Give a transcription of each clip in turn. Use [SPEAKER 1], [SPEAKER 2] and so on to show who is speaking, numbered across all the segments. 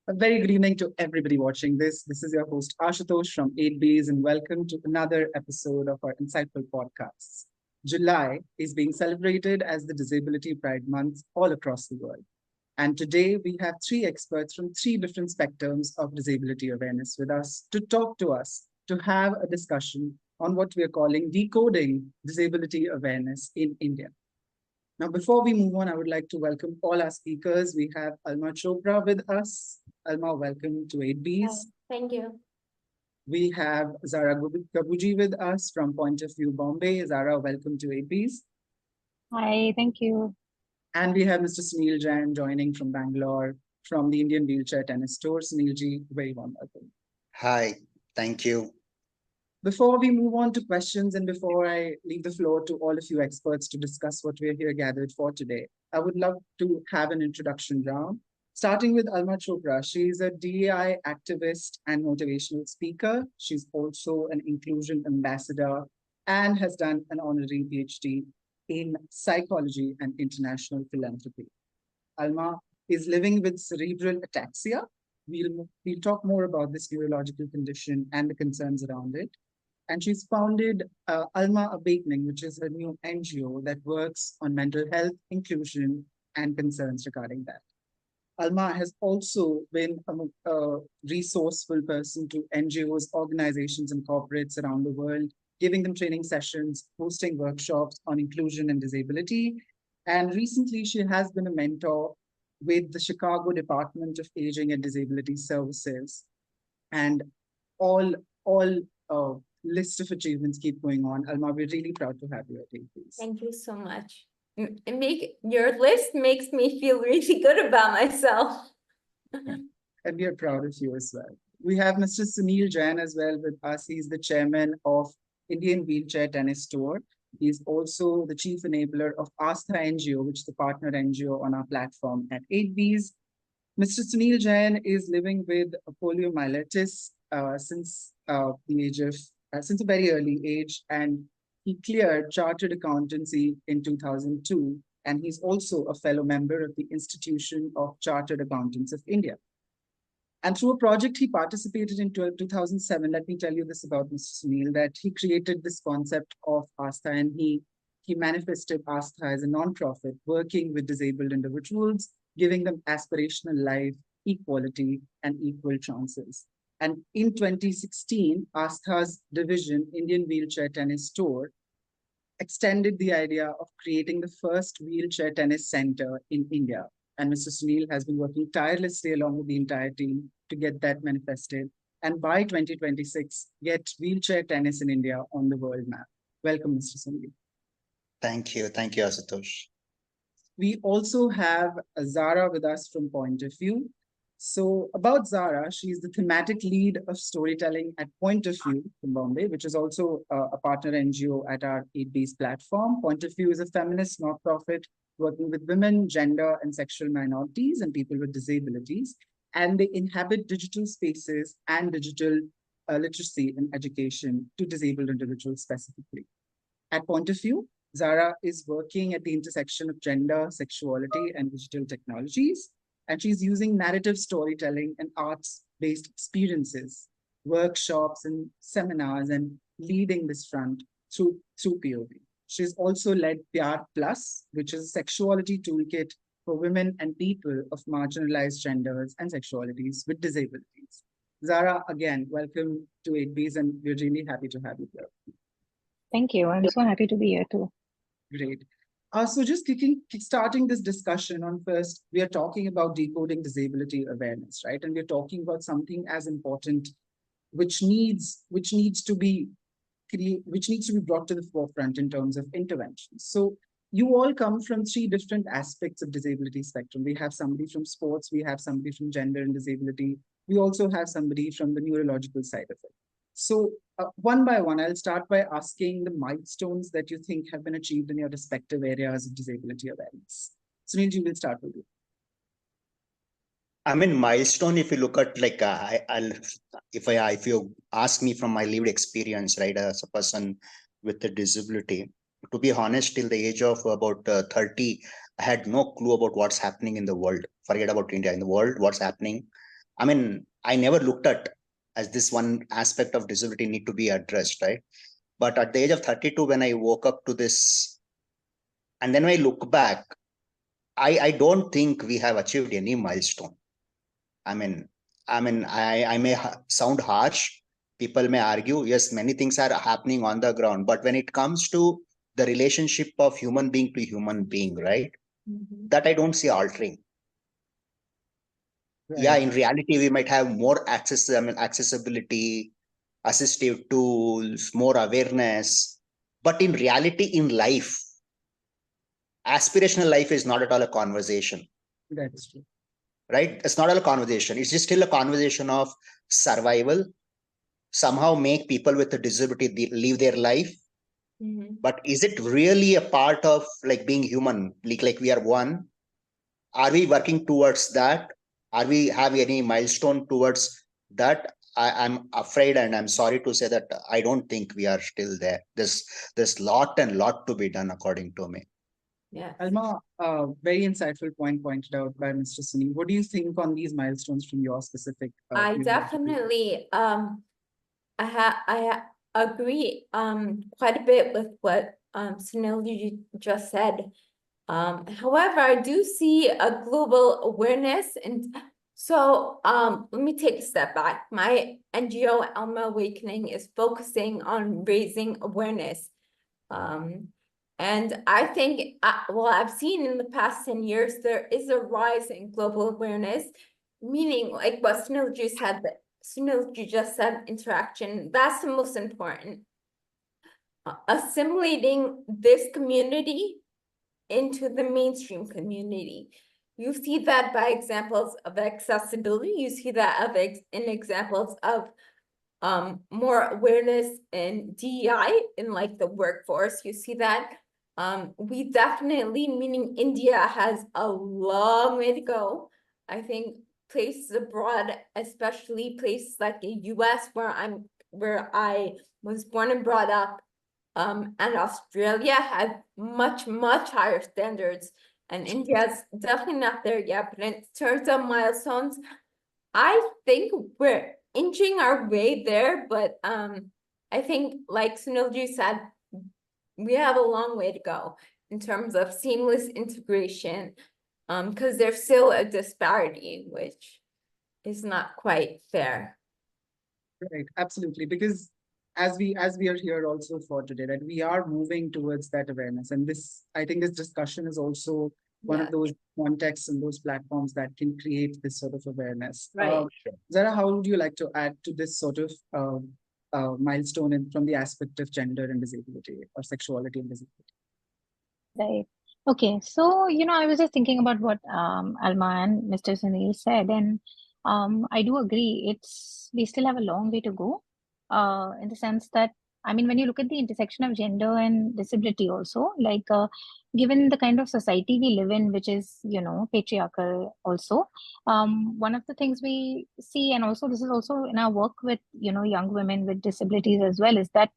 [SPEAKER 1] A very good evening to everybody watching this. This is your host Ashutosh from aidbees, and welcome to another episode of our insightful podcasts. July is being celebrated as the Disability Pride Month all across the world. And today we have three experts from three different spectrums of disability awareness with us to talk to us, to have a discussion on what we are calling decoding disability awareness in India. Now, before we move on, I would like to welcome all our speakers. We have Alma Chopra with us. Alma, welcome to aidbees.
[SPEAKER 2] Thank you.
[SPEAKER 1] We have Zahra Gabuji with us from Point of View, Bombay. Zahra, welcome to aidbees.
[SPEAKER 3] Hi, thank you.
[SPEAKER 1] And we have Mr. Sunil Jain joining from Bangalore from the Indian Wheelchair Tennis Tour. Sunilji, very warm welcome.
[SPEAKER 4] Hi, thank you.
[SPEAKER 1] Before we move on to questions and before I leave the floor to all of you experts to discuss what we're here gathered for today, I would love to have an introduction round, starting with Alma Chopra. She's a DEI activist and motivational speaker. She's also an inclusion ambassador and has done an honorary PhD in psychology and international philanthropy. Alma is living with cerebral ataxia. We'll talk more about this neurological condition and the concerns around it. And she's founded Alma Awakening, which is a new NGO that works on mental health, inclusion, and concerns regarding that. Alma has also been a resourceful person to NGOs, organizations, and corporates around the world, giving them training sessions, hosting workshops on inclusion and disability. And recently, she has been a mentor with the Chicago Department of Aging and Disability Services. And all list of achievements keep going on. Alma, we're really proud to have you at aidbees.
[SPEAKER 2] Thank you so much. Your list makes me feel really good about myself.
[SPEAKER 1] And we are proud of you as well. We have Mr. Sunil Jain as well with us. He's the chairman of Indian Wheelchair Tennis Tour. He's also the chief enabler of Astha NGO, which is the partner NGO on our platform at aidbees. Mr. Sunil Jain is living with poliomyelitis since a very early age, and he cleared chartered accountancy in 2002, and he's also a fellow member of the Institution of Chartered Accountants of India. And through a project he participated in 2007, let me tell you this about Mr. Sunil, that he created this concept of Astha, and he manifested Astha as a nonprofit working with disabled individuals, giving them aspirational life, equality, and equal chances. And in 2016, Astha's division, Indian Wheelchair Tennis Tour, extended the idea of creating the first wheelchair tennis center in India. And Mr. Sunil has been working tirelessly along with the entire team to get that manifested. And by 2026, get wheelchair tennis in India on the world map. Welcome, Mr. Sunil.
[SPEAKER 4] Thank you, Ashutosh.
[SPEAKER 1] We also have Zahra with us from Point of View. So about Zahra, she's the thematic lead of storytelling at Point of View in Bombay, which is also a partner NGO at our aidbees platform. Point of View is a feminist not-profit working with women, gender, and sexual minorities and people with disabilities. And they inhabit digital spaces and digital literacy and education to disabled individuals specifically. At Point of View, Zahra is working at the intersection of gender, sexuality, and digital technologies. And she's using narrative storytelling and arts-based experiences, workshops and seminars, and leading this front through POV. She's also led Pyar Plus, which is a sexuality toolkit for women and people of marginalized genders and sexualities with disabilities. Zahra, again, welcome to aidbees, and we're really happy to have you here.
[SPEAKER 3] Thank you. I'm so happy to be here too.
[SPEAKER 1] Great. So just starting this discussion on first, we are talking about decoding disability awareness, right? And we're talking about something as important, which needs to be brought to the forefront in terms of interventions. So you all come from three different aspects of disability spectrum. We have somebody from sports, we have somebody from gender and disability. We also have somebody from the neurological side of it. So one by one, I'll start by asking the milestones that you think have been achieved in your respective areas of disability awareness. Sunil, we'll start with you.
[SPEAKER 4] I mean, milestone, if you look at like, if you ask me from my lived experience, right, as a person with a disability, to be honest, till the age of about 30, I had no clue about what's happening in the world. Forget about India, in the world, what's happening. I mean, I never looked at as this one aspect of disability need to be addressed, right? But at the age of 32, when I woke up to this, and then when I look back, I don't think we have achieved any milestone. I mean, I may sound harsh. People may argue, yes, many things are happening on the ground, but when it comes to the relationship of human being to human being, right? That I don't see altering. Yeah,
[SPEAKER 1] Right.
[SPEAKER 4] in reality, we might have more access, I mean, accessibility, assistive tools, more awareness. But in reality, in life, aspirational life is not at all a conversation,
[SPEAKER 1] That is true.
[SPEAKER 4] right? It's not all a conversation. It's just still a conversation of survival, somehow make people with a disability live their life. But is it really a part of like being human, like we are one? Are we working towards that? Are we having any milestone towards that? I'm afraid, and I'm sorry to say that I don't think we are still there. There's lot and lot to be done, according to me.
[SPEAKER 2] Yeah.
[SPEAKER 1] Alma, very insightful point pointed out by Mr. Sunil. What do you think on these milestones from your specific?
[SPEAKER 2] I
[SPEAKER 1] view?
[SPEAKER 2] definitely I agree quite a bit with what Sunil you just said. However, I do see a global awareness, and so let me take a step back. My NGO Alma Awakening is focusing on raising awareness. And I think, well, I've seen in the past 10 years, there is a rise in global awareness, meaning like what Sunilji said, that Sunilji just said, interaction, that's the most important. Assimilating this community into the mainstream community. You see that by examples of accessibility, you see that in examples of more awareness in DEI in like the workforce. You see that we definitely, meaning India has a long way to go. I think places abroad, especially places like the US where I was born and brought up, and Australia have much higher standards, and India's definitely not there yet. But in terms of milestones, I think we're inching our way there, but I think like Sunilji said, we have a long way to go in terms of seamless integration, because there's still a disparity, which is not quite fair.
[SPEAKER 1] Right, absolutely. Because as we are here also for today, that we are moving towards that awareness. And this, I think this discussion is also one
[SPEAKER 2] Yeah.
[SPEAKER 1] of those contexts and those platforms that can create this sort of awareness.
[SPEAKER 2] Right.
[SPEAKER 1] Zahra, how would you like to add to this sort of milestone from the aspect of gender and disability or sexuality and disability?
[SPEAKER 3] Right. Okay. So, I was just thinking about what Alma and Mr. Sunil said, and I do agree. We still have a long way to go, in the sense that, I mean, when you look at the intersection of gender and disability also, like given the kind of society we live in, which is, patriarchal also, one of the things we see, and also this is also in our work with, young women with disabilities as well, is that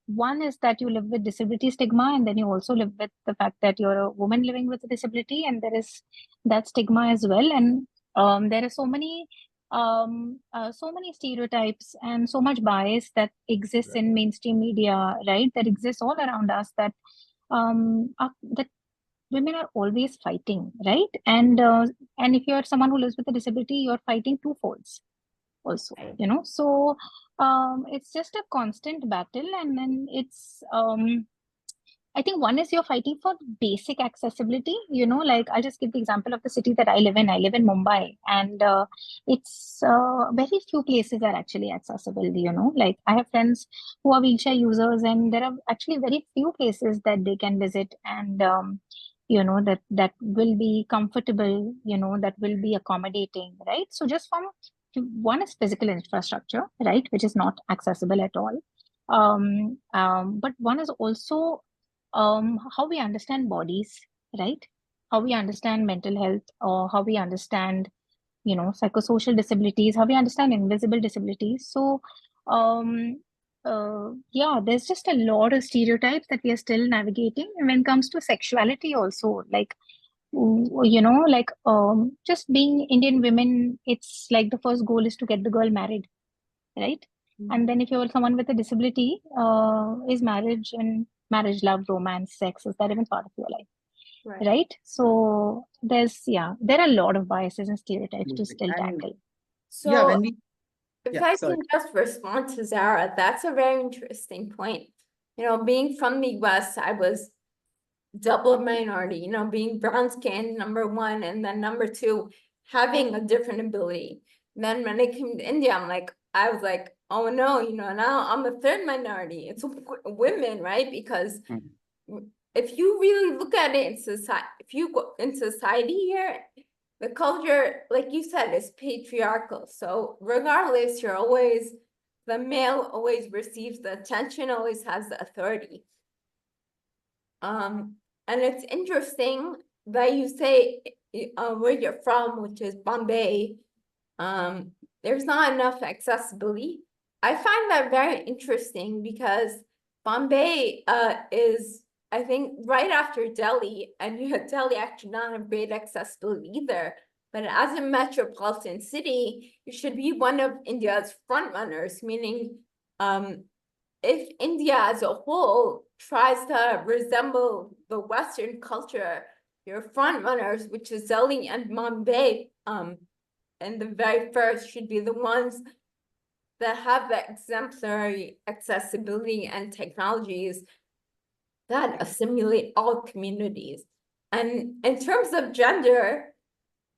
[SPEAKER 3] one is that you live with disability stigma, and then you also live with the fact that you're a woman living with a disability, and there is that stigma as well. And there are so many stereotypes and so much bias that exists in mainstream media, right? That exists all around us, that that women are always fighting, right? And if you're someone who lives with a disability, you're fighting two folds also, so it's just a constant battle. And then it's I think one is you're fighting for basic accessibility, like I'll just give the example of the city that I live in. I live in Mumbai, and it's very few places are actually accessible, like I have friends who are wheelchair users, and there are actually very few places that they can visit, and that will be comfortable, that will be accommodating, right? So just from one is physical infrastructure, right, which is not accessible at all. But one is also how we understand bodies, right? How we understand mental health, or how we understand, psychosocial disabilities, how we understand invisible disabilities. So, yeah, there's just a lot of stereotypes that we are still navigating. And when it comes to sexuality also, like, like just being Indian women, it's like the first goal is to get the girl married, right? And then if you're someone with a disability, is marriage, love, romance, sex, is that even part of your life?
[SPEAKER 2] Right.
[SPEAKER 3] Right? So there are a lot of biases and stereotypes to still
[SPEAKER 1] And
[SPEAKER 3] tackle.
[SPEAKER 1] yeah,
[SPEAKER 2] So
[SPEAKER 1] when we
[SPEAKER 2] if
[SPEAKER 1] yeah,
[SPEAKER 2] I
[SPEAKER 1] sorry.
[SPEAKER 2] can just respond to Zahra, that's a very interesting point. Being from the West, I was double minority, being brown skin, number one, and then number two, having a different ability. Then when I came to India, I was like, oh no, now I'm the third minority. It's women, right? Because if you really look at it in society, if you go in society here, the culture, like you said, is patriarchal. So regardless, the male always receives the attention, always has the authority. And it's interesting that you say where you're from, which is Bombay. There's not enough accessibility. I find that very interesting because Bombay is, I think, right after Delhi, and Delhi actually not have great accessibility either. But as a metropolitan city, you should be one of India's frontrunners, meaning if India as a whole tries to resemble the Western culture, your frontrunners, which is Delhi and Mumbai, and the very first should be the ones that have the exemplary accessibility and technologies that assimilate all communities. And in terms of gender,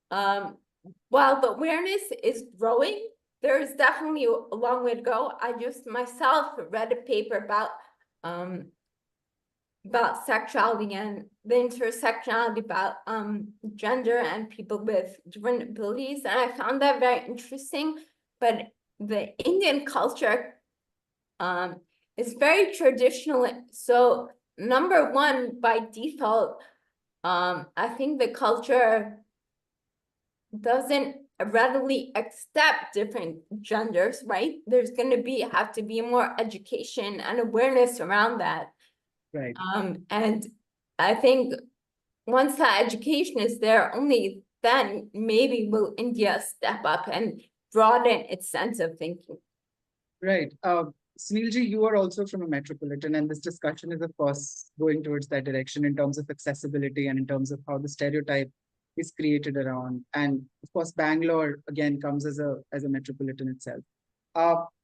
[SPEAKER 2] while the awareness is growing, there is definitely a long way to go. I just myself read a paper about sexuality and the intersectionality about gender and people with different abilities, and I found that very interesting. But the Indian culture is very traditional, so number one, by default, I think the culture doesn't readily accept different genders, right? There's going to have to be more education and awareness around that.
[SPEAKER 1] Right.
[SPEAKER 2] And I think once that education is there, only then maybe will India step up and broaden its sense of thinking.
[SPEAKER 1] Right. Sunilji, you are also from a metropolitan, and this discussion is, of course, going towards that direction in terms of accessibility and in terms of how the stereotype is created around. And of course, Bangalore again comes as a metropolitan itself.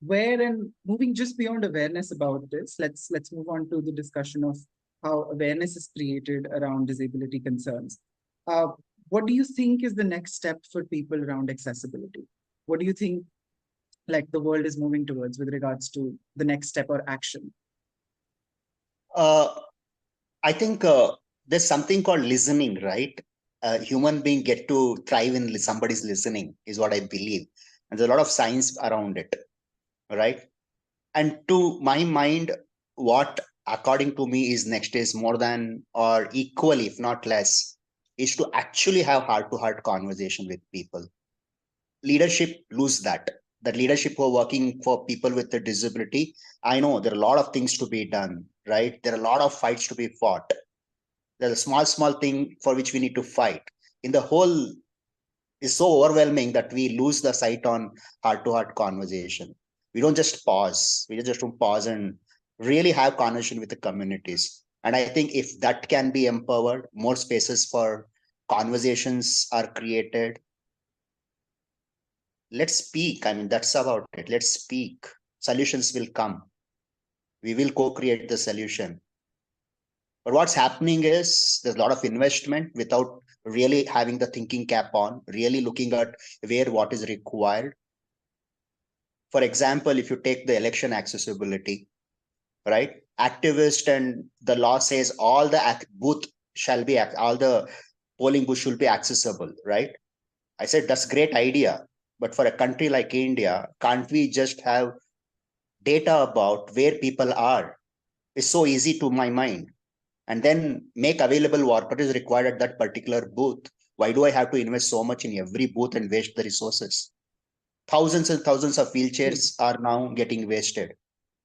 [SPEAKER 1] Wherein moving just beyond awareness about this, let's move on to the discussion of how awareness is created around disability concerns. What do you think is the next step for people around accessibility? What do you think like the world is moving towards with regards to the next step or action?
[SPEAKER 4] I think there's something called listening, right? Human being get to thrive in somebody's listening is what I believe. And there's a lot of science around it, right? And to my mind, what according to me is next is more than or equal, if not less, is to actually have heart-to-heart conversation with people. Leadership lose that. That leadership who are working for people with a disability, I know there are a lot of things to be done, right? There are a lot of fights to be fought. There's a small thing for which we need to fight. In the whole is so overwhelming that we lose the sight on heart-to-heart conversation. We don't just pause. We just don't pause and really have conversation with the communities. And I think if that can be empowered, more spaces for conversations are created. Let's speak. I mean, that's about it. Let's speak. Solutions will come. We will co-create the solution. But what's happening is there's a lot of investment without really having the thinking cap on, really looking at where what is required. For example, if you take the election accessibility, right? Activist and the law says all the booth shall be, all the polling booth should be accessible, right? I said, that's great idea. But for a country like India, can't we just have data about where people are? It's so easy to my mind. And then make available what is required at that particular booth. Why do I have to invest so much in every booth and waste the resources? Thousands and thousands of wheelchairs are now getting wasted.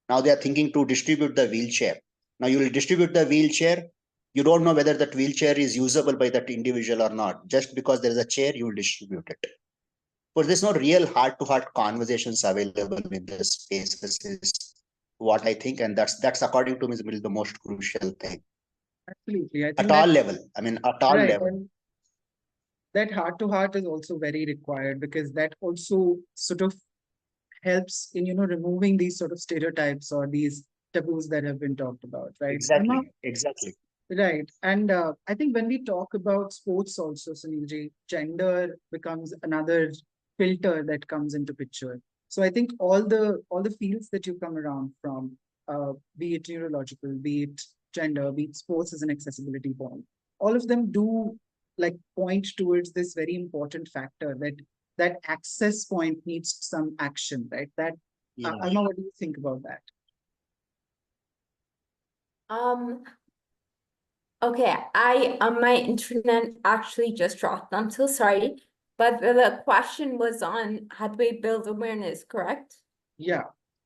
[SPEAKER 4] Now they are thinking to distribute the wheelchair. Now you will distribute the wheelchair. You don't know whether that wheelchair is usable by that individual or not. Just because there is a chair, you will distribute it. But there's no real heart-to-heart conversations available in the spaces is what I think, and that's according to me the most crucial thing.
[SPEAKER 1] Absolutely. I
[SPEAKER 4] At
[SPEAKER 1] think
[SPEAKER 4] all
[SPEAKER 1] that,
[SPEAKER 4] level. I mean, at all
[SPEAKER 1] right.
[SPEAKER 4] level.
[SPEAKER 1] And that heart to heart is also very required, because that also sort of helps in, removing these sort of stereotypes or these taboos that have been talked about, right?
[SPEAKER 4] Exactly.
[SPEAKER 1] Right. And I think when we talk about sports also, Sunilji, gender becomes another filter that comes into picture. So I think all the fields that you come around from, be it neurological, be it gender, be it sports as an accessibility point, all of them do like point towards this very important factor that access point needs some action, right? That
[SPEAKER 4] Yeah.
[SPEAKER 1] Alma, what do you think about that?
[SPEAKER 2] Okay, my internet actually just dropped. I'm so sorry. But the question was on how do we build awareness, correct?
[SPEAKER 1] Yeah,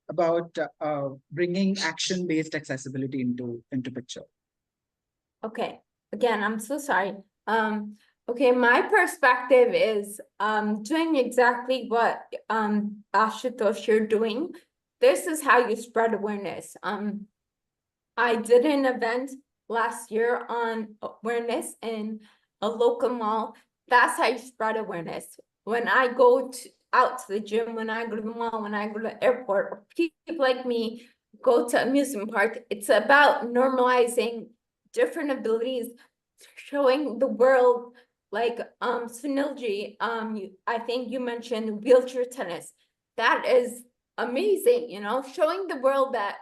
[SPEAKER 1] about bringing action-based accessibility into picture.
[SPEAKER 2] Okay, again, I'm so sorry. Okay, my perspective is doing exactly what Ashutosh you're doing. This is how you spread awareness. I did an event last year on awareness in a local mall. That's how you spread awareness. When I go out to the gym, when I go to the mall, when I go to the airport, or people like me go to amusement park, it's about normalizing different abilities, showing the world, like Sunilji, I think you mentioned wheelchair tennis. That is amazing, showing the world that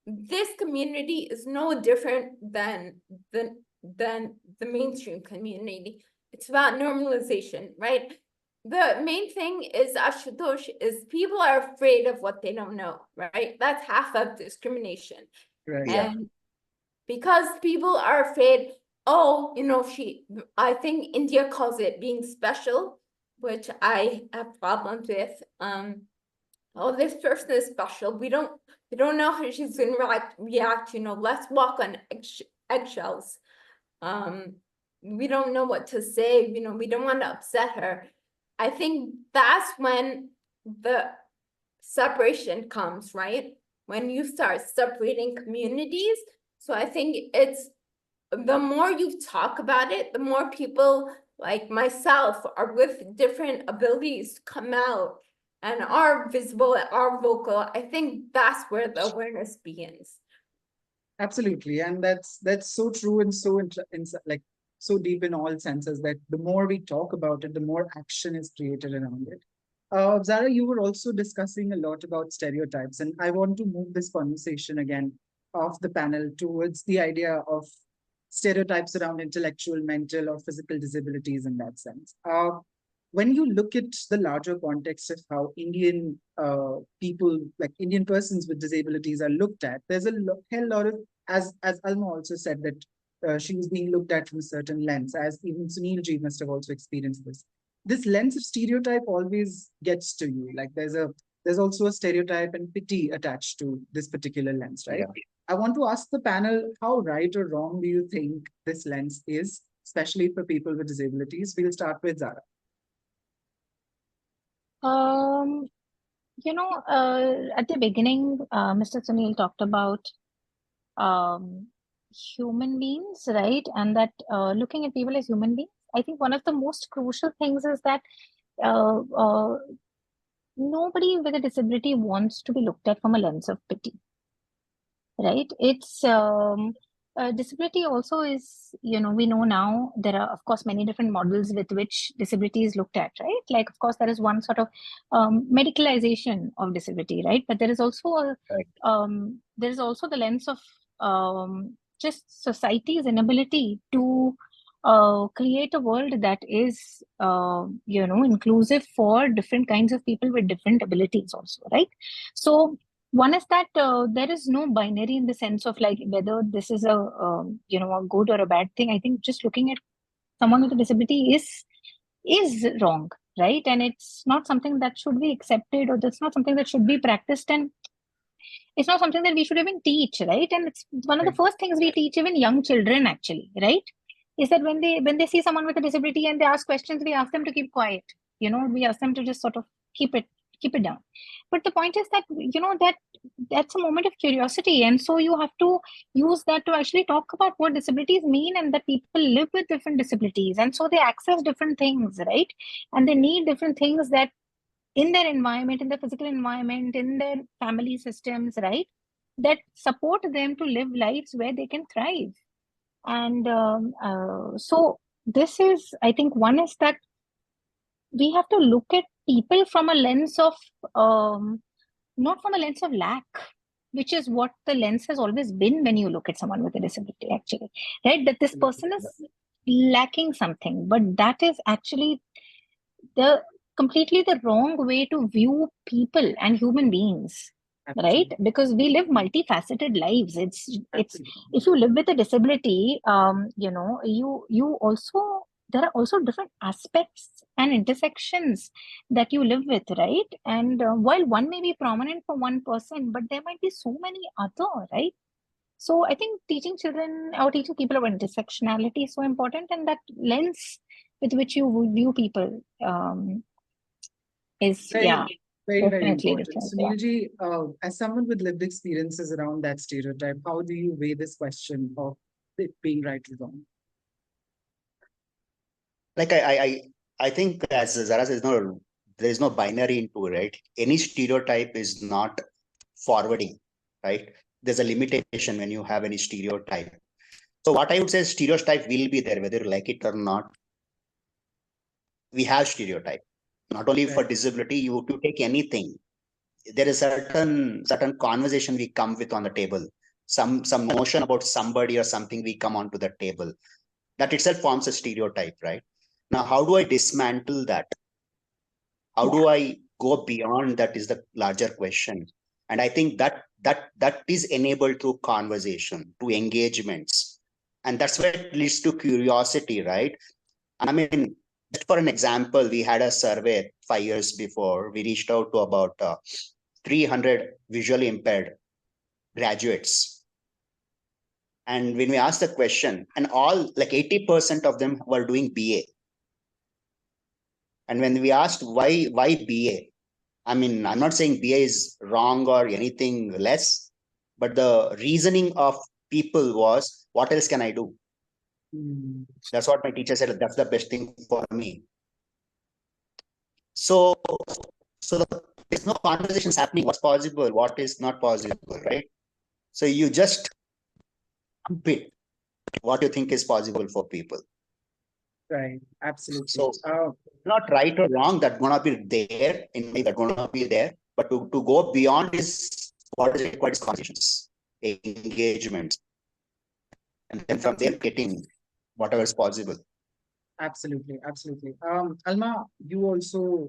[SPEAKER 2] this community is no different than the mainstream community. It's about normalization, right? The main thing is Ashutosh is people are afraid of what they don't know, right? That's half of discrimination.
[SPEAKER 1] Right.
[SPEAKER 4] Yeah.
[SPEAKER 2] And because people are afraid, oh, I think India calls it being special, which I have problems with. Oh, this person is special. We don't know how she's gonna react, let's walk on eggshells. We don't know what to say, we don't want to upset her. I think that's when the separation comes, right? When you start separating communities. So I think it's the more you talk about it, the more people like myself are with different abilities come out and are visible, are vocal. I think that's where the awareness begins.
[SPEAKER 1] Absolutely, and that's so true and so like so deep in all senses that the more we talk about it, the more action is created around it. Zara, you were also discussing a lot about stereotypes, and I want to move this conversation again off the panel towards the idea of stereotypes around intellectual, mental, or physical disabilities in that sense. When you look at the larger context of how Indian people, like Indian persons with disabilities, are looked at, there's a hell lot of, as Alma also said, that she was being looked at from a certain lens, as even Sunilji must have also experienced this. This lens of stereotype always gets to you. Like there's also a stereotype and pity attached to this particular lens, right?
[SPEAKER 4] Yeah.
[SPEAKER 1] I want to ask the panel, how right or wrong do you think this lens is, especially for people with disabilities? We'll start with Zara.
[SPEAKER 3] Um, at the beginning, Mr. Sunil talked about human beings, right? And that looking at people as human beings, I think one of the most crucial things is that uh, uh, nobody with a disability wants to be looked at from a lens of pity, right? It's disability also is, we know now there are, of course, many different models with which disability is looked at, right? Like, of course, there is one sort of medicalization of disability, right? But there is also
[SPEAKER 4] Right.
[SPEAKER 3] there is also the lens of just society's inability to create a world that is, inclusive for different kinds of people with different abilities also, right? So one is that there is no binary in the sense of like whether this is a a good or a bad thing. I think just looking at someone with a disability is wrong, right? And it's not something that should be accepted, or that's not something that should be practiced. And It's not something that we should even teach, right? And it's one of the
[SPEAKER 1] Right.
[SPEAKER 3] first things we teach even young children, actually, right? Is that when they see someone with a disability and they ask questions, we ask them to keep quiet. We ask them to just sort of keep it down. But the point is that that's a moment of curiosity, and so you have to use that to actually talk about what disabilities mean, and that people live with different disabilities, and so they access different things, right? And they need different things that in their environment, in their physical environment, in their family systems, right, that support them to live lives where they can thrive. And so this is, I think, one is that we have to look at people from a lens of not from a lens of lack, which is what the lens has always been when you look at someone with a disability, actually, right? That this person is lacking something, but that is actually the completely the wrong way to view people and human beings, right?
[SPEAKER 1] Absolutely.
[SPEAKER 3] Because we live multifaceted lives. It's
[SPEAKER 1] Absolutely.
[SPEAKER 3] if you live with a disability, you also, there are also different aspects and intersections that you live with, right? And while one may be prominent for one person, but there might be so many other, right? So I think teaching children or teaching people about intersectionality is so important, and that lens with which you view people is, yeah,
[SPEAKER 1] Very, very
[SPEAKER 3] definitely
[SPEAKER 1] important.
[SPEAKER 3] different. Yeah.
[SPEAKER 1] Sunilji, as someone with lived experiences around that stereotype, how do you weigh this question of it being right or wrong?
[SPEAKER 4] Like I think, as Zahra says, there is no binary into it, right? Any stereotype is not forwarding, right? There's a limitation when you have any stereotype. So what I would say, stereotype will be there, whether you like it or not. We have stereotype, not only for
[SPEAKER 1] Right.
[SPEAKER 4] disability. You take anything. There is certain conversation we come with on the table. Some notion about somebody or something we come onto the table. That itself forms a stereotype, right? Now, how do I dismantle that? How do I go beyond that is the larger question. And I think that is enabled through conversation, through engagements. And that's where it leads to curiosity, right? I mean, just for an example, we had a survey 5 years before. We reached out to about 300 visually impaired graduates. And when we asked the question, and all like 80% of them were doing BA. And when we asked why BA, I mean, I'm not saying BA is wrong or anything less, but the reasoning of people was, what else can I do?
[SPEAKER 1] Mm.
[SPEAKER 4] That's what my teacher said. That's the best thing for me. So there's no conversations happening. What's possible? What is not possible, right? So you just bit what you think is possible for people.
[SPEAKER 1] Right. Absolutely.
[SPEAKER 4] So not right or wrong, that's gonna be there in me, that's gonna be there. But to go beyond is what is required is conversations, engagements, and then from there getting whatever is possible.
[SPEAKER 1] Absolutely, absolutely. Alma, you also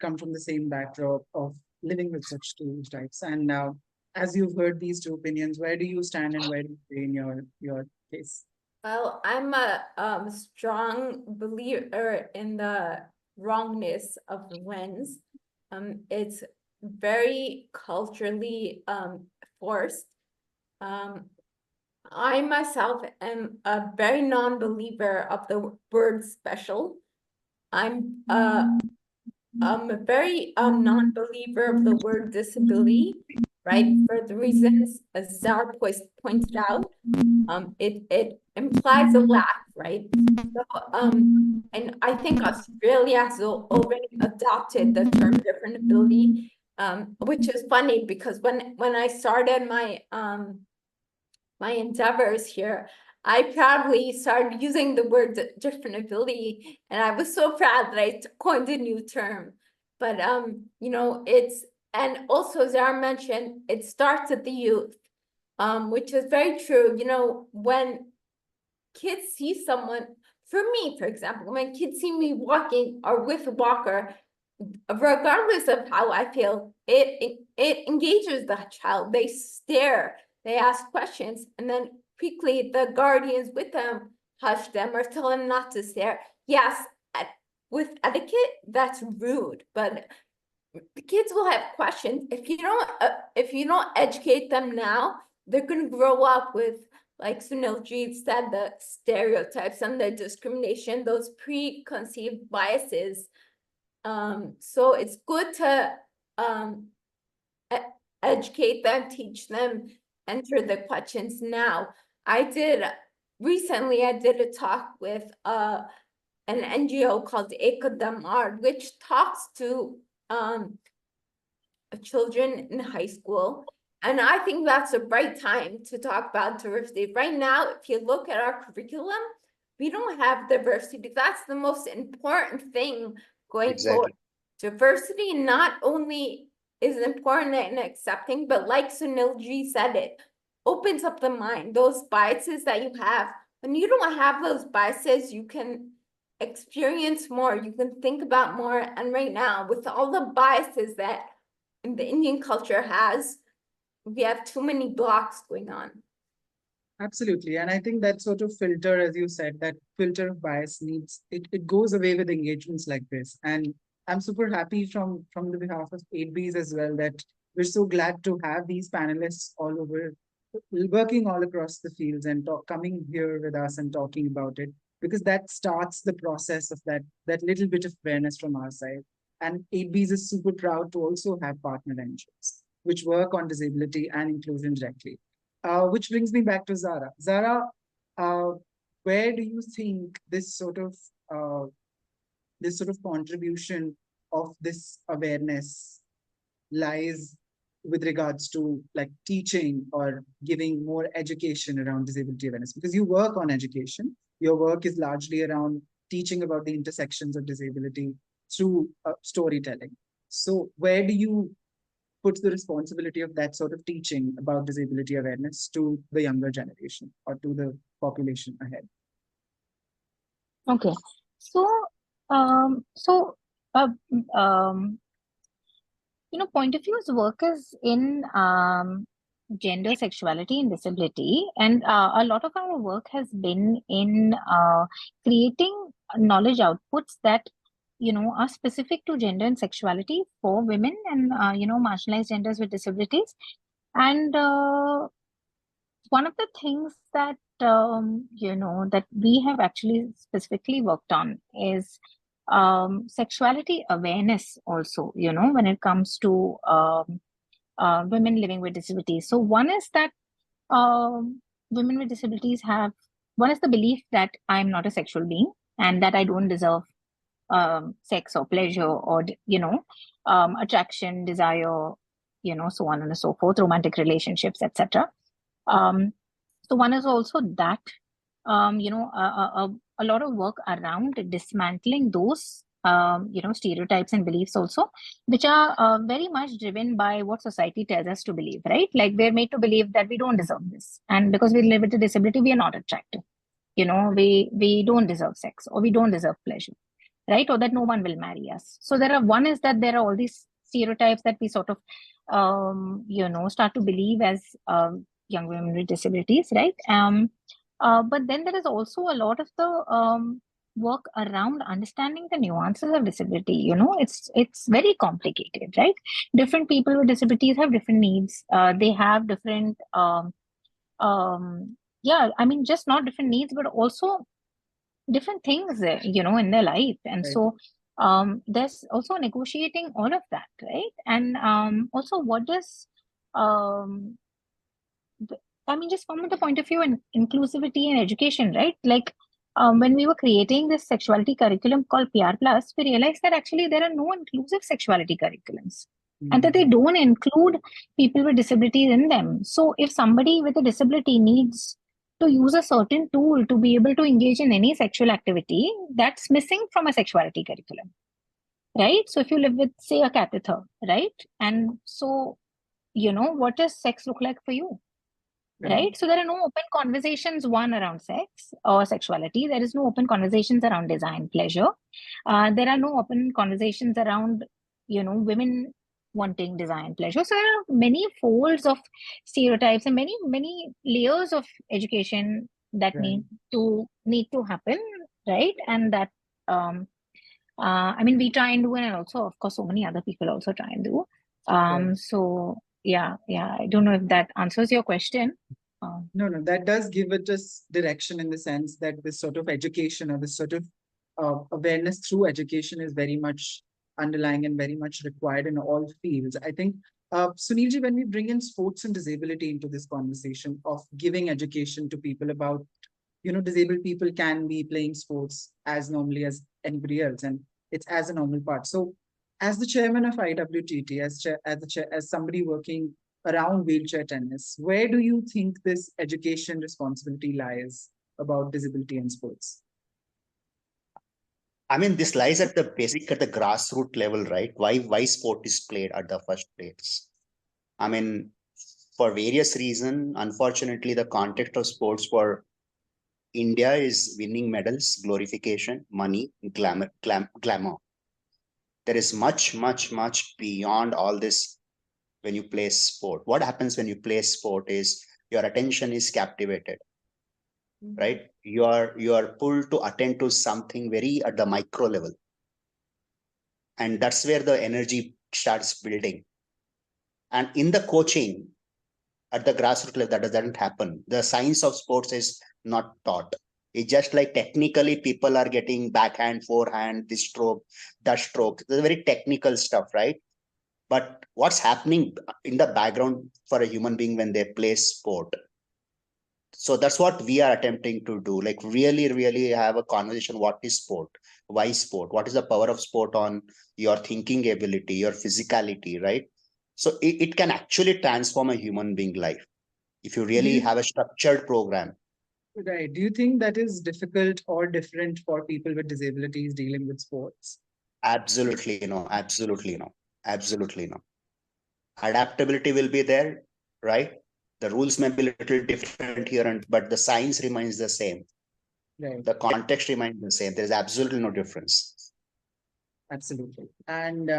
[SPEAKER 1] come from the same backdrop of living with such stereotypes, and now, as you've heard these two opinions, where do you stand and where do you stay in your case?
[SPEAKER 2] Well, I'm a strong believer in the wrongness of the lens. It's very culturally forced. I myself am a very non-believer of the word special. I'm a very non-believer of the word disability, right? For the reasons as Zahra pointed out, it implies a lack, right? So, and I think Australia has already adopted the term different ability, which is funny because when I started my my endeavors here, I proudly started using the word different ability, and I was so proud that I coined a new term. But you know, it's, and also Zahra mentioned, it starts at the youth, which is very true. You know, when kids see someone, for me, for example, when kids see me walking or with a walker, regardless of how I feel, it engages the child. They stare, they ask questions, and then quickly the guardians with them hush them or tell them not to stare. Yes, with etiquette, that's rude, but the kids will have questions. If you don't educate them now, they're gonna grow up with, like Sunil said, the stereotypes and the discrimination, those preconceived biases. So it's good to educate them, teach them, answer the questions now. Recently I did a talk with an NGO called Decoding, which talks to children in high school. And I think that's a right time to talk about diversity. Right now, if you look at our curriculum, we don't have diversity. That's the most important thing going forward. Diversity not only is important in accepting, but like Sunil said, it opens up the mind. Those biases that you have, when you don't have those biases, you can experience more, you can think about more. And right now, with all the biases that the Indian culture has, we have too many blocks going on.
[SPEAKER 1] Absolutely. And I think that sort of filter, as you said, that filter of bias it goes away with engagements like this. And I'm super happy from the behalf of aidbees as well, that we're so glad to have these panelists all over, working all across the fields and coming here with us and talking about it, because that starts the process of that little bit of awareness from our side. And aidbees is super proud to also have partner NGOs, which work on disability and inclusion directly. Which brings me back to Zahra. Zahra, where do you think this sort of contribution of this awareness lies with regards to like teaching or giving more education around disability awareness? Because you work on education, your work is largely around teaching about the intersections of disability through storytelling. So where do you put the responsibility of that sort of teaching about disability awareness to the younger generation or to the population ahead?
[SPEAKER 3] Okay, so Point of View's work is in gender, sexuality, and disability, and a lot of our work has been in creating knowledge outputs that are specific to gender and sexuality for women and marginalized genders with disabilities. And one of the things that that we have actually specifically worked on is sexuality awareness also, when it comes to women living with disabilities. So one is that women with disabilities one is the belief that I'm not a sexual being and that I don't deserve sex or pleasure or attraction, desire, so on and so forth, romantic relationships, etc. So one is also that a lot of work around dismantling those stereotypes and beliefs also, which are very much driven by what society tells us to believe, right? Like we're made to believe that we don't deserve this, and because we live with a disability, we are not attractive. We don't deserve sex, or we don't deserve pleasure, right? Or that no one will marry us. So one is that there are all these stereotypes that we sort of start to believe as young women with disabilities, right? But then there is also a lot of the work around understanding the nuances of disability. It's very complicated, right? Different people with disabilities have different needs. They have different just not different needs, but also different things, in their life. And
[SPEAKER 1] Right.
[SPEAKER 3] so there's also negotiating all of that, right? And also what does just from the point of view and inclusivity and education, right? Like when we were creating this sexuality curriculum called PR Plus, we realized that actually there are no inclusive sexuality curriculums and that they don't include people with disabilities in them. So if somebody with a disability needs to use a certain tool to be able to engage in any sexual activity, that's missing from a sexuality curriculum, right? So if you live with, say, a catheter, right? And so, what does sex look like for you? Right? So there are no open conversations, one, around sex or sexuality. There is no open conversations around desire and pleasure. There are no open conversations around, women wanting desire and pleasure. So there are many folds of stereotypes and many, many layers of education that need to happen, right? And that I mean, we try and do, and also, of course, so many other people also try and do.
[SPEAKER 1] Right.
[SPEAKER 3] So yeah, I don't know if that answers your question.
[SPEAKER 1] No, that does give it just direction in the sense that this sort of education or this sort of awareness through education is very much underlying and very much required in all fields. I think, Sunilji, when we bring in sports and disability into this conversation of giving education to people about, disabled people can be playing sports as normally as anybody else, and it's as a normal part. So, as the chairman of IWTT, as somebody working around wheelchair tennis, where do you think this education responsibility lies about disability and sports?
[SPEAKER 4] I mean, this lies at the grassroots level, right? Why sport is played at the first place? I mean, for various reasons, unfortunately, the context of sports for India is winning medals, glorification, money, glamour. There is much, much, much beyond all this when you play sport. What happens when you play sport is your attention is captivated, right? You are pulled to attend to something very at the micro level. And that's where the energy starts building. And in the coaching at the grassroots level, that doesn't happen. The science of sports is not taught. It's just like technically people are getting backhand, forehand, this stroke, that stroke. This is very technical stuff, right? But what's happening in the background for a human being when they play sport? So that's what we are attempting to do. Like really have a conversation. What is sport? Why sport? What is the power of sport on your thinking ability, your physicality, right? So it can actually transform a human being life if you
[SPEAKER 1] Do
[SPEAKER 4] really
[SPEAKER 1] you,
[SPEAKER 4] have a structured program.
[SPEAKER 1] right, do you think that is difficult or different for people with disabilities dealing with sports?
[SPEAKER 4] Absolutely no, absolutely no, absolutely no. Adaptability will be there, right? The rules may be a little different here, but the science remains the same.
[SPEAKER 1] Right.
[SPEAKER 4] The context remains the same. There is absolutely no difference.
[SPEAKER 1] Absolutely. And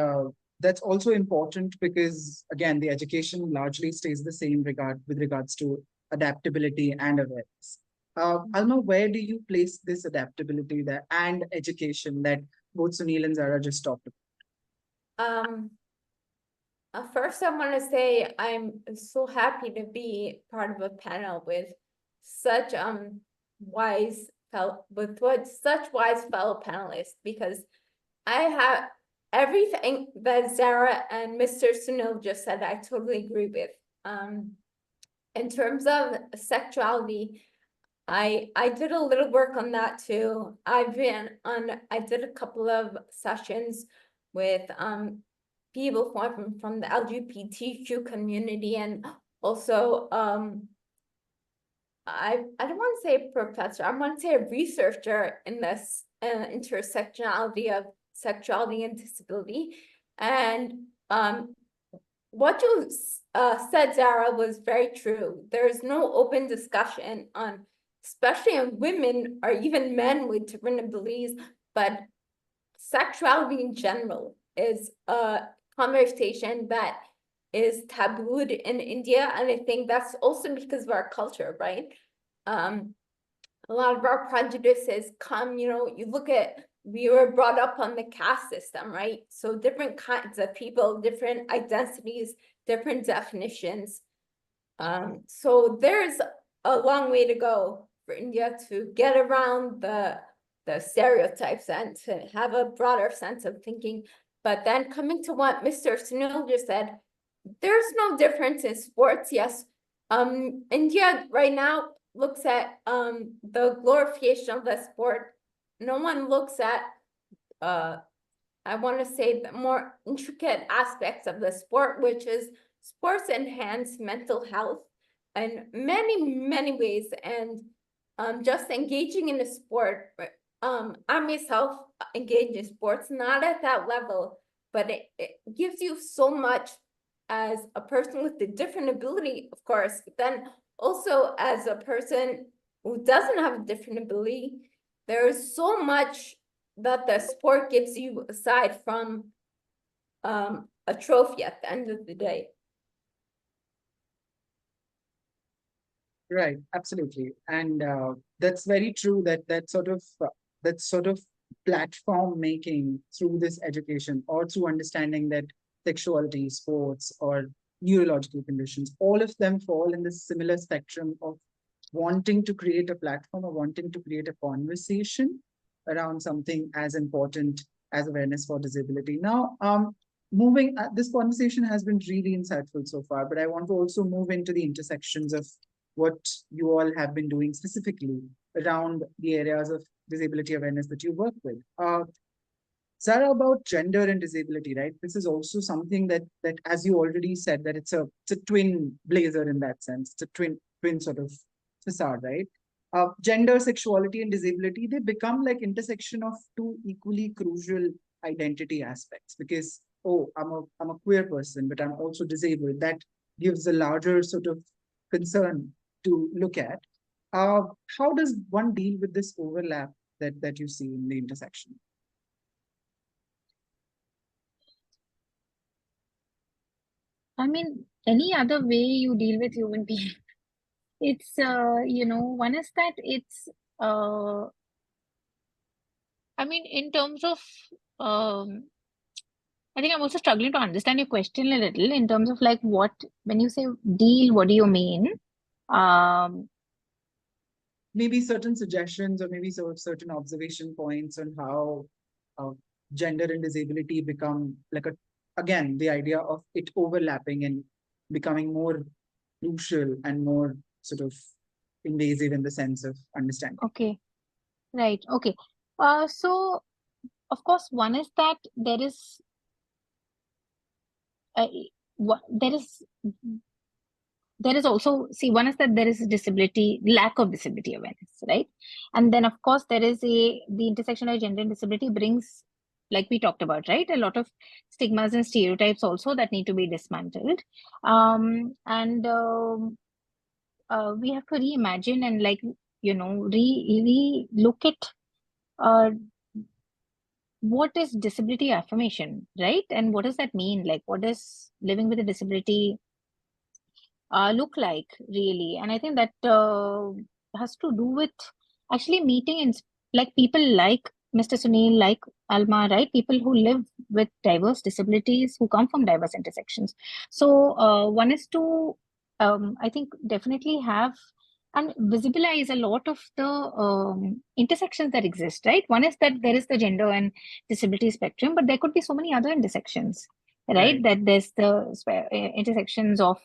[SPEAKER 1] that's also important because, again, the education largely stays the same with regards to adaptability and awareness. Alma, where do you place this adaptability that and education that both Sunil and Zara just talked about?
[SPEAKER 2] First, I want to say I'm so happy to be part of a panel with such such wise fellow panelists, because I have everything that Zara and Mr. Sunil just said. I totally agree with. In terms of sexuality, I did a little work on that too. I did a couple of sessions with people from the LGBTQ community, and also I don't want to say a professor, I want to say a researcher in this intersectionality of sexuality and disability. And what you said, Zara, was very true. There's no open discussion on, especially on women or even men with different abilities, but sexuality in general is a conversation that is tabooed in India. And I think that's also because of our culture, right? A lot of our prejudices come, you look at, we were brought up on the caste system, right? So different kinds of people, different identities, different definitions. So there's a long way to go for India to get around the stereotypes and to have a broader sense of thinking. But then coming to what Mr. Sunil just said, there's no difference in sports. Yes, India right now looks at the glorification of the sport. No one looks at I want to say the more intricate aspects of the sport, which is sports enhance mental health in many ways. And just engaging in a sport, I myself engage in sports, not at that level, but it gives you so much as a person with a different ability, of course, but then also as a person who doesn't have a different ability. There is so much that the sport gives you aside from a trophy at the end of the day.
[SPEAKER 1] Right, absolutely. And that's very true that that sort of platform making through this education or through understanding that sexuality, sports, or neurological conditions, all of them fall in this similar spectrum of wanting to create a platform or wanting to create a conversation around something as important as awareness for disability. Now, this conversation has been really insightful so far, but I want to also move into the intersections of what you all have been doing specifically around the areas of disability awareness that you work with. Zahra, about gender and disability, right? This is also something that, as you already said, that it's a twin blazer in that sense. It's a twin sort of facade, right? Gender, sexuality, and disability, they become like intersection of two equally crucial identity aspects. Because, oh, I'm a queer person, but I'm also disabled. That gives a larger sort of concern to look at. How does one deal with this overlap that you see in the intersection?
[SPEAKER 3] I mean, any other way you deal with human beings, it's, one is that it's, I mean, in terms of, I think I'm also struggling to understand your question a little in terms of like when you say deal, what do you mean?
[SPEAKER 1] Maybe certain suggestions or maybe certain observation points on how gender and disability become like again, the idea of it overlapping and becoming more crucial and more sort of invasive in the sense of understanding.
[SPEAKER 3] Okay, right. Okay. So of course, one is that there is also, see, one is that there is lack of disability awareness, right? And then of course there is the intersection of gender and disability brings, like we talked about, right, a lot of stigmas and stereotypes also that need to be dismantled. We have to reimagine and look at what is disability affirmation, right? And what does that mean? Like, what does living with a disability look like, really? And I think that has to do with actually meeting like people like Mr. Sunil, like Alma, right? People who live with diverse disabilities, who come from diverse intersections. So one is to, I think, definitely have and visualize a lot of the intersections that exist, right? One is that there is the gender and disability spectrum, but there could be so many other intersections, right? That there's the intersections of,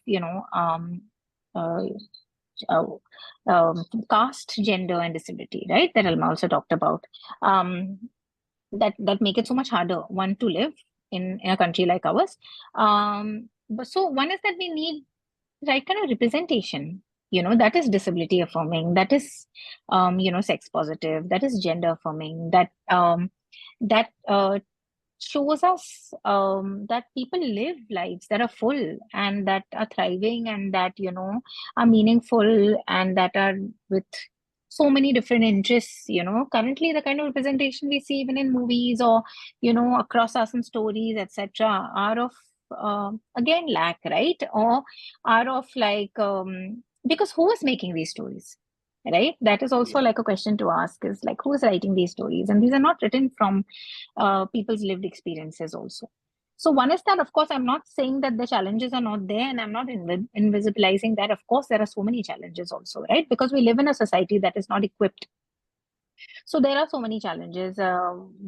[SPEAKER 3] caste, gender, and disability, right? That Alma also talked about. That make it so much harder, one, to live in a country like ours. But so one is that we need right kind of representation, that is disability affirming, that is sex positive, that is gender affirming, that shows us that people live lives that are full and that are thriving and that are meaningful and that are with so many different interests. Currently the kind of representation we see even in movies or across us in stories, etc., are of again lack, right? Or are of like because who is making these stories, right? That is also like a question to ask, is like, who is writing these stories? And these are not written from people's lived experiences also. So one is that, of course, I'm not saying that the challenges are not there, and I'm not invisibilizing that. Of course, there are so many challenges also, right? Because we live in a society that is not equipped. So there are so many challenges. And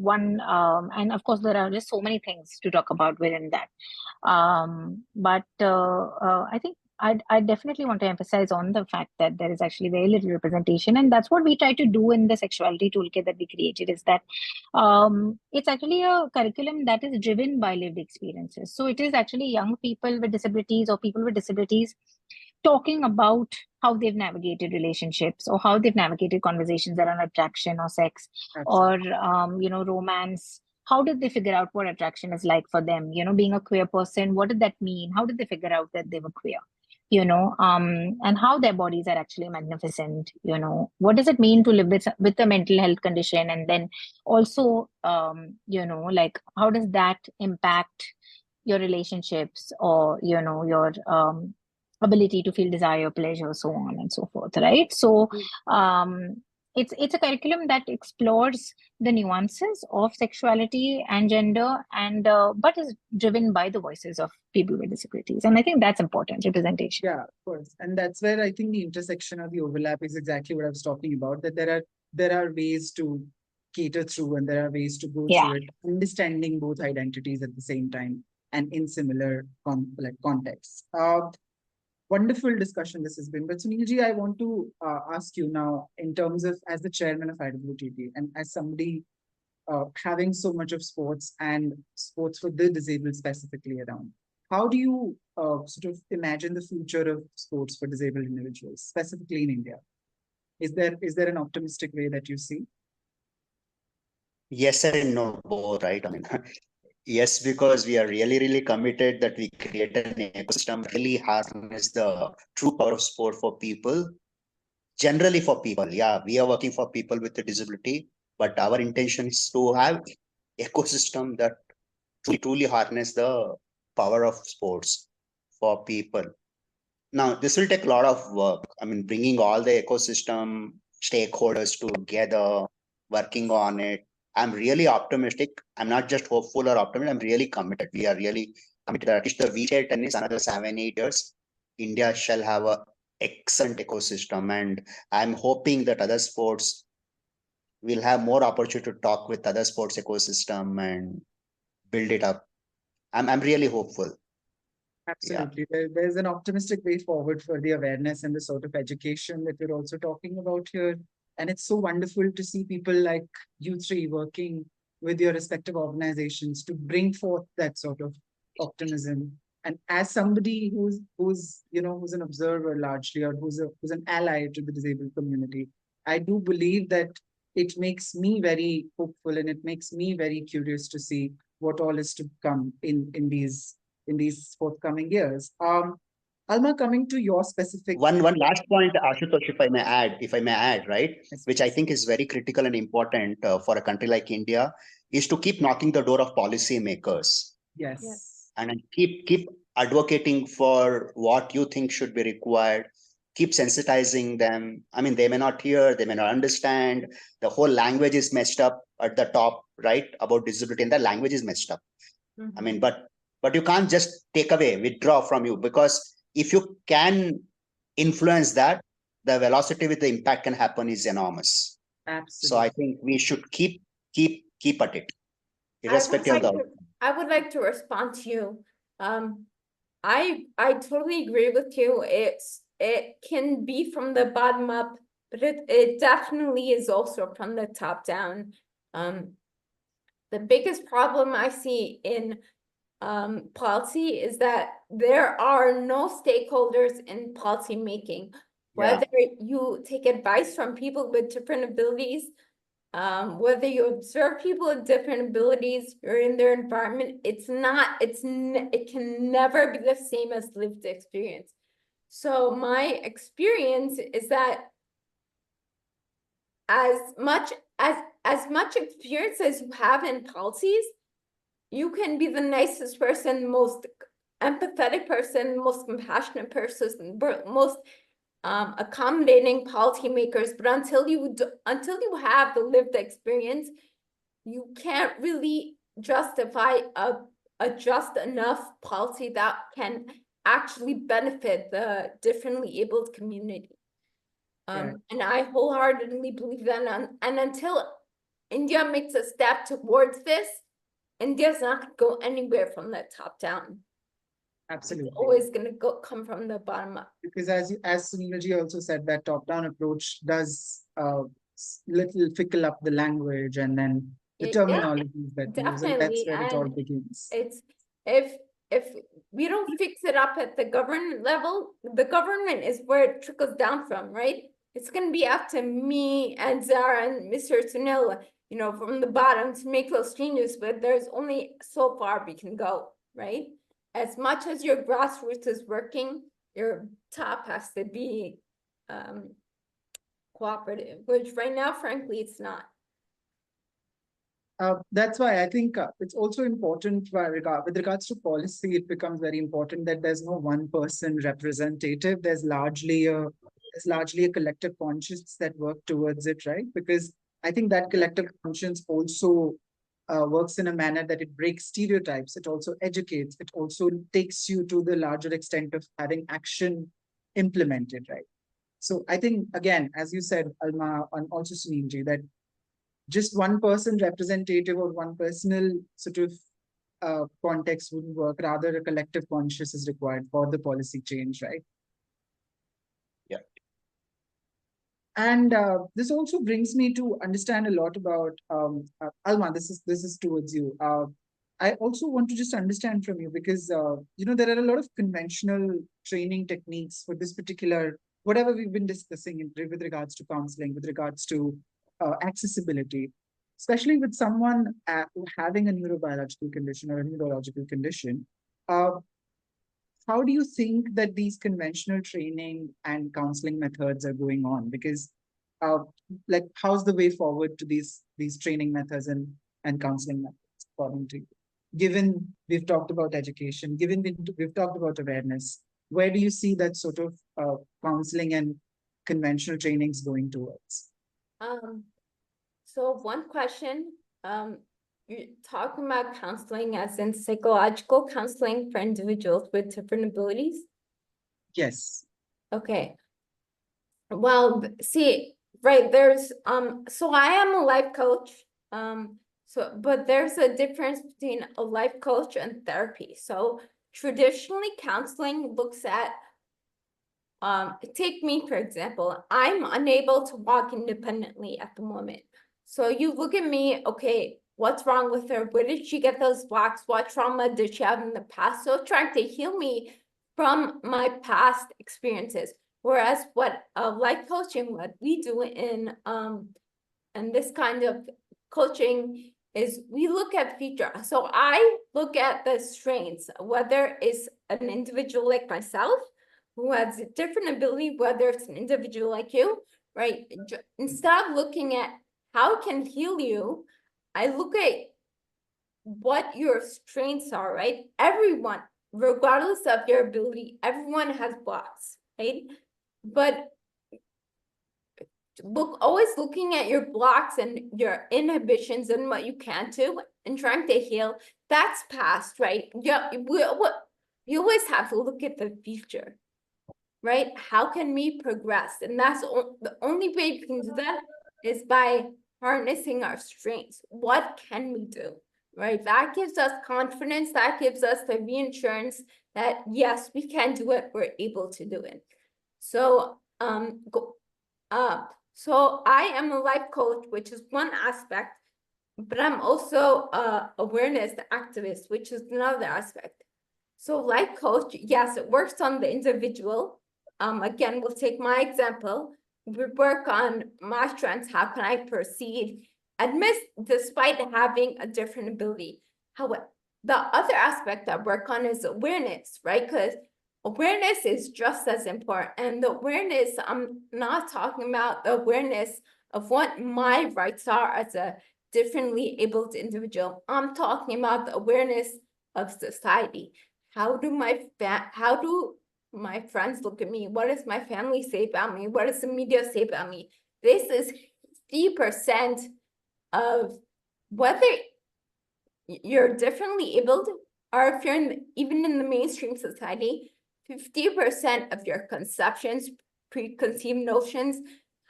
[SPEAKER 3] of course, there are just so many things to talk about within that. But I think I definitely want to emphasize on the fact that there is actually very little representation, and that's what we try to do in the sexuality toolkit that we created, is that it's actually a curriculum that is driven by lived experiences. So it is actually young people with disabilities or people with disabilities talking about how they've navigated relationships or how they've navigated conversations around attraction or sex. Absolutely. Or romance. How did they figure out what attraction is like for them? Being a queer person, what did that mean? How did they figure out that they were queer? And how their bodies are actually magnificent. What does it mean to live with a mental health condition? And then also, like, how does that impact your relationships or, your ability to feel desire, pleasure, so on and so forth, right? So it's a curriculum that explores the nuances of sexuality and gender, and but is driven by the voices of people with disabilities. And I think that's important, representation.
[SPEAKER 1] Yeah, of course. And that's where I think the intersection or the overlap is exactly what I was talking about, that there are ways to cater through and there are ways to go
[SPEAKER 3] Yeah.
[SPEAKER 1] through it, understanding both identities at the same time and in similar contexts. Wonderful discussion this has been. But Sunilji, I want to ask you now, in terms of as the chairman of IWTT and as somebody having so much of sports and sports for the disabled specifically around, how do you sort of imagine the future of sports for disabled individuals, specifically in India? Is there an optimistic way that you see?
[SPEAKER 4] Yes and no, both, right? I mean, yes, because we are really committed that we create an ecosystem, really harness the true power of sport for people, generally for people. Yeah, we are working for people with a disability, but our intention is to have ecosystem that truly harness the power of sports for people. Now, this will take a lot of work. I mean, bringing all the ecosystem stakeholders together, working on it. I'm really optimistic. I'm not just hopeful or optimistic. I'm really committed. We are really committed that at least the wheelchair tennis, another 7-8 years, India shall have a excellent ecosystem. And I'm hoping that other sports will have more opportunity to talk with other sports ecosystem and build it up. I'm really hopeful.
[SPEAKER 1] Absolutely. There's an optimistic way forward for the awareness and the sort of education that we're also talking about here. And it's so wonderful to see people like you three working with your respective organizations to bring forth that sort of optimism. And as somebody who's an observer largely, or who's an ally to the disabled community, I do believe that it makes me very hopeful and it makes me very curious to see what all is to come in these forthcoming years. Alma, coming to your specific
[SPEAKER 4] One last point, Ashutosh, if I may add, right,
[SPEAKER 1] Yes,
[SPEAKER 4] which I
[SPEAKER 1] please.
[SPEAKER 4] think is very critical and important for a country like India, is to keep knocking the door of policymakers
[SPEAKER 1] Yes.
[SPEAKER 4] and keep advocating for what you think should be required. Keep sensitizing them. I mean, they may not hear, they may not understand. The whole language is messed up at the top, right, about disability, and the language is messed up. I mean, but you can't just take away, withdraw from you, because if you can influence that, the velocity with the impact can happen is enormous. So I
[SPEAKER 1] Absolutely.
[SPEAKER 4] think we should keep at it,
[SPEAKER 2] I would
[SPEAKER 4] irrespective of
[SPEAKER 2] like
[SPEAKER 4] the
[SPEAKER 2] to, I would like to respond to you. I totally agree with you. It can be from the bottom up, but it definitely is also from the top down. The biggest problem I see in policy is that there are no stakeholders in policy making.
[SPEAKER 4] Yeah.
[SPEAKER 2] Whether you take advice from people with different abilities, whether you observe people with different abilities or in their environment, it can never be the same as lived experience. So my experience is that as much experience as you have in policies, you can be the nicest person, most empathetic person, most compassionate person, most accommodating policymakers, but until you have the lived experience, you can't really justify a just enough policy that can actually benefit the differently abled community.
[SPEAKER 1] Right.
[SPEAKER 2] And I wholeheartedly believe that, and until India makes a step towards this, India's not gonna go anywhere from the top down.
[SPEAKER 1] Absolutely.
[SPEAKER 2] It's always gonna come from the bottom up.
[SPEAKER 1] Because as Sunilji also said, that top-down approach does little fickle up the language and then the
[SPEAKER 2] Yeah,
[SPEAKER 1] terminologies that we use, and that's
[SPEAKER 2] definitely.
[SPEAKER 1] where it all
[SPEAKER 2] And
[SPEAKER 1] begins.
[SPEAKER 2] it's if we don't fix it up at the government level, the government is where it trickles down from, right? It's gonna be up to me and Zahra and Mr. Sunil, from the bottom to make those changes, but there's only so far we can go, right? As much as your grassroots is working, your top has to be cooperative, which right now, frankly, it's not.
[SPEAKER 1] That's why I think it's also important with regards to policy, it becomes very important that there's no one person representative. There's largely a there's largely a collective conscience that work towards it, right? Because I think that collective conscience also works in a manner that it breaks stereotypes, it also educates, it also takes you to the larger extent of having action implemented, right? So I think, again, as you said, Alma, and also Sunilji, that just one person representative or one personal sort of context wouldn't work. Rather, a collective conscious is required for the policy change, right?
[SPEAKER 4] Yeah.
[SPEAKER 1] And this also brings me to understand a lot about Alma. This is towards you. I also want to just understand from you because there are a lot of conventional training techniques for this particular whatever we've been discussing with regards to counseling, with regards to accessibility, especially with someone having a neurobiological condition or a neurological condition. Uh, how do you think that these conventional training and counseling methods are going on? Because uh, like how's the way forward to these training methods and counseling methods according to you? Given we've talked about education, given we've talked about awareness, where do you see that sort of counseling and conventional trainings going towards?
[SPEAKER 2] So one question, you're talking about counseling as in psychological counseling for individuals with different abilities?
[SPEAKER 1] Yes.
[SPEAKER 2] Okay. Well, see, right, there's, so I am a life coach. But there's a difference between a life coach and therapy. So traditionally counseling looks at, take me, for example, I'm unable to walk independently at the moment. So you look at me, okay, what's wrong with her? Where did she get those blocks? What trauma did she have in the past? So trying to heal me from my past experiences. Whereas what life coaching, what we do in this kind of coaching is we look at future. So I look at the strengths, whether it's an individual like myself who has a different ability, whether it's an individual like you, right? Instead of looking at how it can heal you, I look at what your strengths are, right? Everyone, regardless of your ability, everyone has blocks, right? But always looking at your blocks and your inhibitions and what you can do and trying to heal, that's past, right? Yeah, you always have to look at the future, right? How can we progress? And that's the only way we can do that is by harnessing our strengths. What can we do, right? That gives us confidence. That gives us the reassurance that yes, we can do it. We're able to do it. So, so I am a life coach, which is one aspect, but I'm also a awareness activist, which is another aspect. So life coach, yes, it works on the individual. Again, we'll take my example. We work on my strengths. How can I proceed? Despite having a different ability. However, the other aspect I work on is awareness, right? Because awareness is just as important. And the awareness, I'm not talking about the awareness of what my rights are as a differently abled individual. I'm talking about the awareness of society. How do my friends look at me? What does my family say about me? What does the media say about me? This is 50% of whether you're differently abled or if you're even in the mainstream society, 50% of your conceptions, preconceived notions,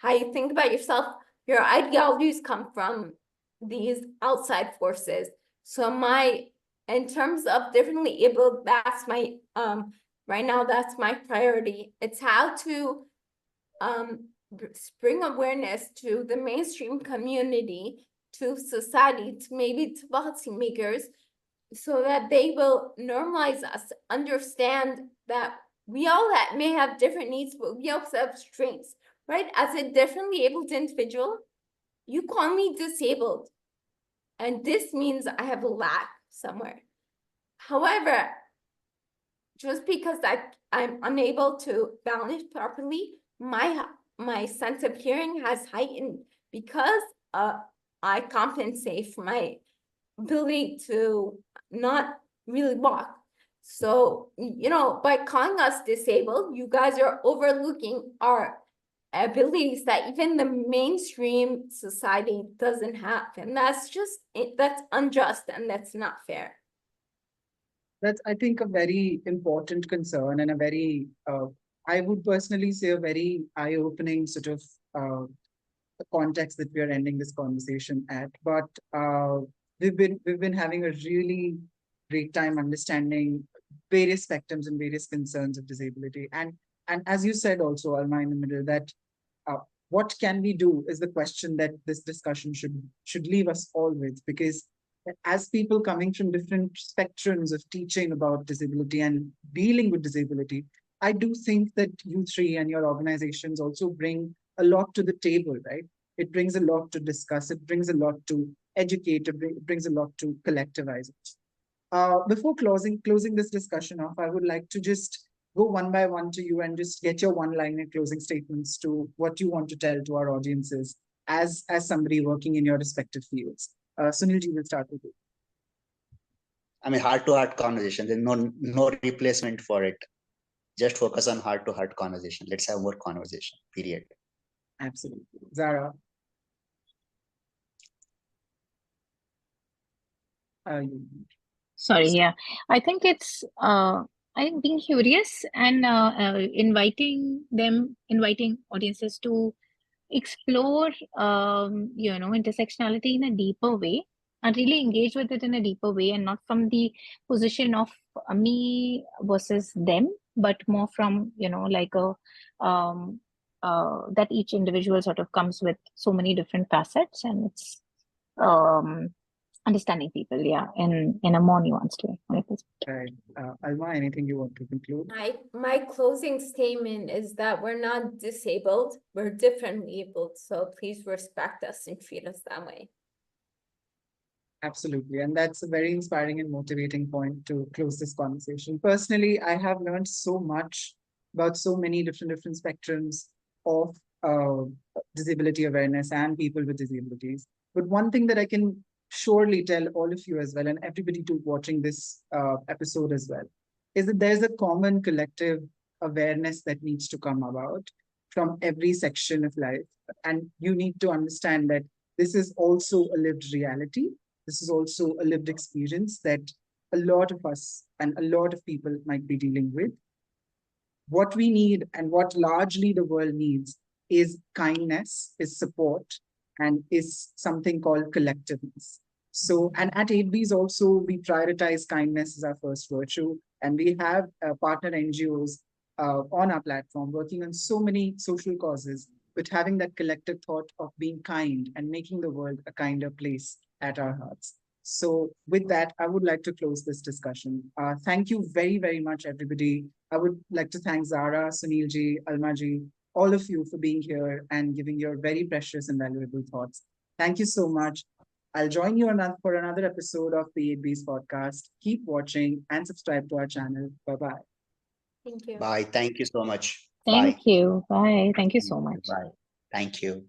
[SPEAKER 2] how you think about yourself, your ideologies come from these outside forces. So in terms of differently abled, that's my, right now, that's my priority. It's how to bring awareness to the mainstream community, to society, to maybe to policymakers, so that they will normalize us, understand that we all may have different needs, but we also have strengths, right? As a differently abled individual, you call me disabled, and this means I have a lack somewhere. However, just because I'm unable to balance properly, my sense of hearing has heightened because I compensate for my ability to not really walk. So, by calling us disabled, you guys are overlooking our abilities that even the mainstream society doesn't have. And that's that's unjust and that's not fair.
[SPEAKER 1] That's, I think, a very important concern and a very, I would personally say, a very eye-opening sort of context that we are ending this conversation at. But we've been having a really great time understanding various spectrums and various concerns of disability. And as you said also, Alma, in the middle, that what can we do is the question that this discussion should leave us all with, because as people coming from different spectrums of teaching about disability and dealing with disability, I do think that you three and your organizations also bring a lot to the table, right? It brings a lot to discuss. It brings a lot to educate. It brings a lot to collectivize it. Before closing this discussion off, I would like to just go one by one to you and just get your one-liner closing statements to what you want to tell to our audiences as somebody working in your respective fields. Sunil ji, will start with you.
[SPEAKER 4] I mean, heart-to-heart conversation. There's no replacement for it. Just focus on heart-to-heart conversation. Let's have more conversation. Period.
[SPEAKER 1] Absolutely, Zahra.
[SPEAKER 3] Sorry, yeah. I think it's I think being curious and inviting audiences to explore intersectionality in a deeper way and really engage with it in a deeper way, and not from the position of me versus them, but more from like a that each individual sort of comes with so many different facets, and it's understanding people, in a more nuanced way.
[SPEAKER 1] Right. Alma, anything you want to conclude?
[SPEAKER 2] My closing statement is that we're not disabled, we're differently abled. So please respect us and treat us that way.
[SPEAKER 1] Absolutely. And that's a very inspiring and motivating point to close this conversation. Personally, I have learned so much about so many different spectrums of disability awareness and people with disabilities. But one thing that I can surely tell all of you as well, and everybody to watching this episode as well, is that there's a common collective awareness that needs to come about from every section of life. And you need to understand that this is also a lived reality. This is also a lived experience that a lot of us and a lot of people might be dealing with. What we need and what largely the world needs is kindness, is support, and is something called collectiveness. So, and at aidbees also, we prioritize kindness as our first virtue. And we have partner NGOs on our platform working on so many social causes, but having that collective thought of being kind and making the world a kinder place at our hearts. So with that, I would like to close this discussion. Thank you very, very much, everybody. I would like to thank Zahra, Sunil ji, Alma ji, all of you for being here and giving your very precious and valuable thoughts. Thank you so much. I'll join you for another episode of the aidbees podcast. Keep watching and subscribe to our channel. Bye-bye.
[SPEAKER 2] Thank you.
[SPEAKER 4] Bye. Thank you so much.
[SPEAKER 3] Thank
[SPEAKER 4] Bye.
[SPEAKER 3] you. Bye. Thank you so much.
[SPEAKER 4] Bye. Thank you.